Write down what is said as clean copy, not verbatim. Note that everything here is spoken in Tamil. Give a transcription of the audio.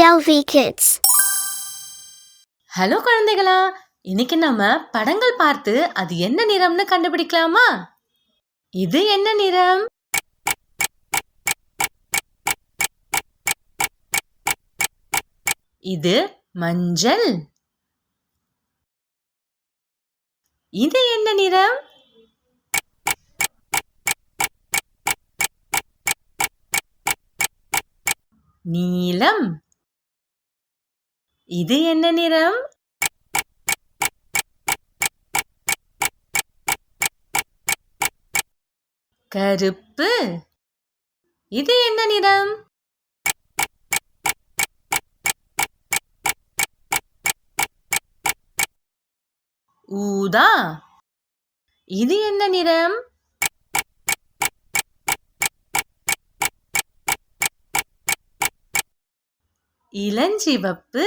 ELV Kids. ஹலோ குழந்தைகளா, இன்னைக்கு நம்ம படங்கள் பார்த்து அது என்ன நிறம்னு கண்டுபிடிக்கலாமா? இது என்ன நிறம்? இது மஞ்சள். இது என்ன நிறம்? நீலம். இது என்ன நிறம்? கருப்பு. இது என்ன நிறம்? ஊதா. இது என்ன நிறம்? இளஞ்சிவப்பு.